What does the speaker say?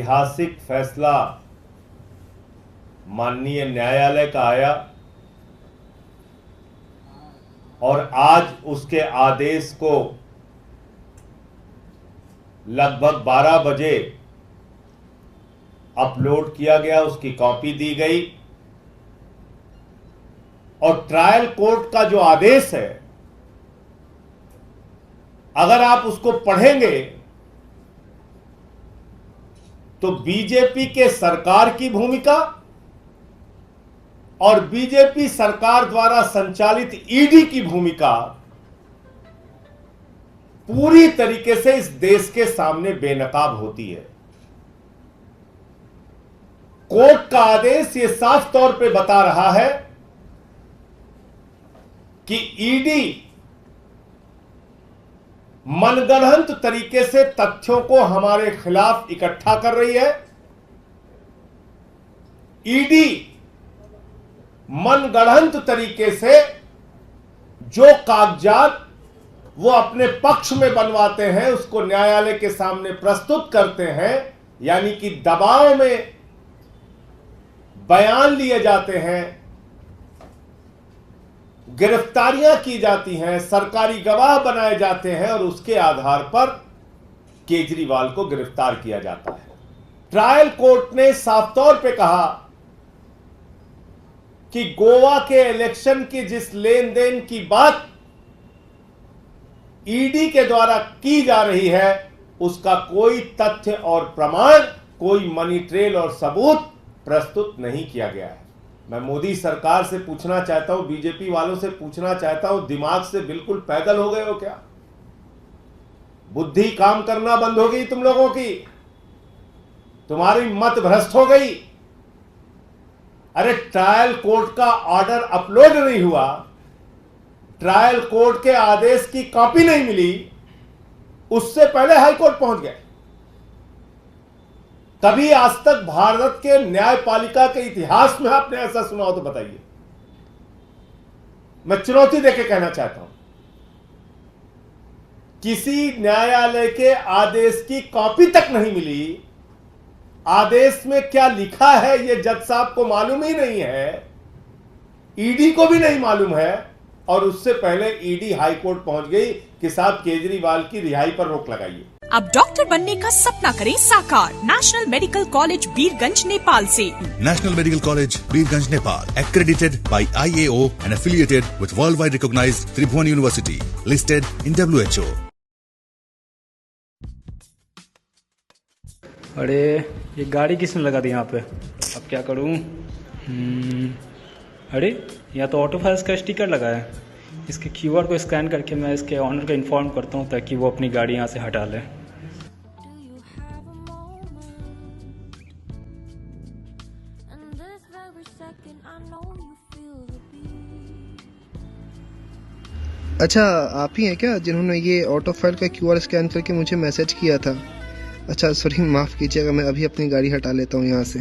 ऐतिहासिक फैसला माननीय न्यायालय का आया और आज उसके आदेश को लगभग 12 बजे अपलोड किया गया, उसकी कॉपी दी गई और ट्रायल कोर्ट का जो आदेश है, अगर आप उसको पढ़ेंगे तो बीजेपी के सरकार की भूमिका और बीजेपी सरकार द्वारा संचालित ईडी की भूमिका पूरी तरीके से इस देश के सामने बेनकाब होती है। कोर्ट का आदेश ये साफ तौर पे बता रहा है कि ईडी मनगढ़ंत तरीके से तथ्यों को हमारे खिलाफ इकट्ठा कर रही है। ईडी मनगढ़ंत तरीके से जो कागजात वो अपने पक्ष में बनवाते हैं उसको न्यायालय के सामने प्रस्तुत करते हैं, यानी कि दबाव में बयान लिए जाते हैं, गिरफ्तारियां की जाती हैं, सरकारी गवाह बनाए जाते हैं और उसके आधार पर केजरीवाल को गिरफ्तार किया जाता है। ट्रायल कोर्ट ने साफ तौर पे कहा कि गोवा के इलेक्शन की जिस लेन देन की बात ईडी के द्वारा की जा रही है उसका कोई तथ्य और प्रमाण, कोई मनी ट्रेल और सबूत प्रस्तुत नहीं किया गया है। मैं मोदी सरकार से पूछना चाहता हूं, बीजेपी वालों से पूछना चाहता हूं, दिमाग से बिल्कुल पैदल हो गए हो क्या? बुद्धि काम करना बंद हो गई तुम लोगों की? तुम्हारी मत भ्रष्ट हो गई? अरे ट्रायल कोर्ट का ऑर्डर अपलोड नहीं हुआ, ट्रायल कोर्ट के आदेश की कॉपी नहीं मिली, उससे पहले हाईकोर्ट पहुंच गए। कभी आज तक भारत के न्यायपालिका के इतिहास में आपने ऐसा सुना हो तो बताइए। मैं चुनौती देके कहना चाहता हूं, किसी न्यायालय के आदेश की कॉपी तक नहीं मिली, आदेश में क्या लिखा है यह जज साहब को मालूम ही नहीं है, ईडी को भी नहीं मालूम है और उससे पहले ईडी हाईकोर्ट पहुंच गई कि साहब केजरीवाल की रिहाई पर रोक लगाइए। अब डॉक्टर बनने का सपना करें साकार national medical college Birgunj Nepal से। National Medical College, Birganj, Nepal, accredited by IAO and affiliated with worldwide recognized Tribhuvan University, listed in WHO. अरे ये गाड़ी किसने लगा दी यहाँ पे? अब क्या करूँ? अरे यहाँ तो ऑटो फाइल्स का स्टिकर लगा है। इसके QR को स्कैन करके मैं इसके ऑनर को इन्फॉर्म करता हूँ ताकि वो अपनी गाड़ी यहाँ से हटा ले। अच्छा, आप ही हैं क्या जिन्होंने ये ऑटो फाइल का QR स्कैन करके मुझे मैसेज किया था? अच्छा सॉरी, माफ़ कीजिएगा, मैं अभी अपनी गाड़ी हटा लेता हूँ यहाँ से।